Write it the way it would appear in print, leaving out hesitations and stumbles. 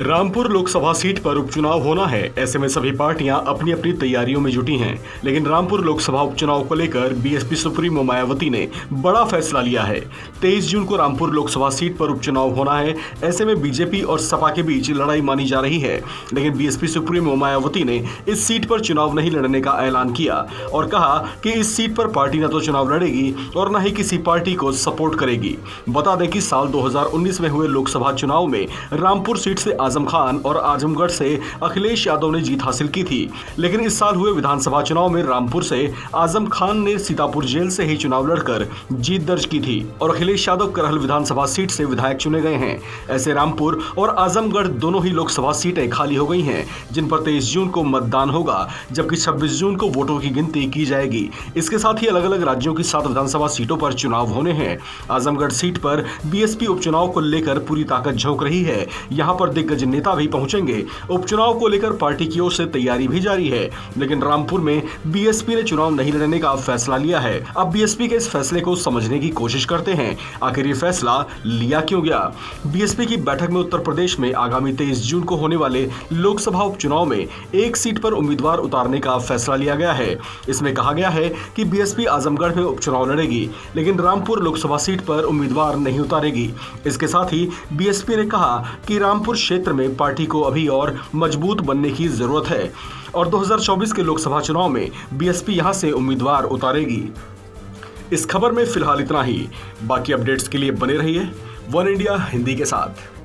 Rampur Lok Sabha seat पर उपचुनाव होना है। ऐसे में सभी पार्टियां अपनी अपनी तैयारियों में जुटी हैं। लेकिन रामपुर लोकसभा उपचुनाव को लेकर बीएसपी सुप्रीमो मायावती ने बड़ा फैसला लिया है। 23 जून को रामपुर लोकसभा सीट पर उपचुनाव होना है। ऐसे में बीजेपी और सपा के बीच लड़ाई मानी जा रही है। लेकिन बीएसपी सुप्रीमो मायावती ने इस सीट पर चुनाव नहीं लड़ने का ऐलान किया और कहा कि इस सीट पर पार्टी न तो चुनाव लड़ेगी और न ही किसी पार्टी को सपोर्ट करेगी। बता दें कि साल 2019 में हुए लोकसभा चुनाव में रामपुर सीट से आजम खान और आजमगढ़ से अखिलेश यादव ने जीत हासिल की थी। लेकिन इस साल हुए विधानसभा चुनाव में रामपुर से आजम खान ने सीतापुर जेल से ही चुनाव लड़कर जीत दर्ज की थी और अखिलेश यादव करहल विधानसभा सीट से विधायक चुने गए हैं। ऐसे रामपुर और आजमगढ़ दोनों ही लोकसभा सीटें खाली हो गई हैं, जिन पर 23 जून को मतदान होगा, जबकि 26 जून को वोटों की गिनती की जाएगी। इसके साथ ही अलग अलग राज्यों की 7 विधानसभा सीटों पर चुनाव होने हैं। आजमगढ़ सीट पर बीएसपी उपचुनाव को लेकर पूरी ताकत झोंक रही है। यहाँ पर दिग्गज नेता भी पहुंचेंगे। उपचुनाव को लेकर पार्टी की ओर से तैयारी भी जारी है। लेकिन रामपुर में बीएसपी ने चुनाव नहीं लड़ने का फैसला लिया है। अब बीएसपी के इस फैसले को समझने की कोशिश करते हैं, आखिर ये फैसला लिया क्यों गया। बीएसपी की बैठक में उत्तर प्रदेश में आगामी 23 जून को होने वाले लोकसभा उपचुनाव में एक सीट पर उम्मीदवार उतारने का फैसला लिया गया है। इसमें कहा गया है कि बीएसपी आजमगढ़ में उपचुनाव लड़ेगी, लेकिन रामपुर लोकसभा सीट पर उम्मीदवार नहीं उतारेगी। इसके साथ ही बीएसपी ने कहा कि रामपुर क्षेत्र में पार्टी को अभी और मजबूत बनने की जरूरत है और 2024 के लोकसभा चुनाव में बीएसपी यहां से उम्मीदवार उतारेगी। इस खबर में फिलहाल इतना ही। बाकी अपडेट्स के लिए बने रहिए वन इंडिया हिंदी के साथ।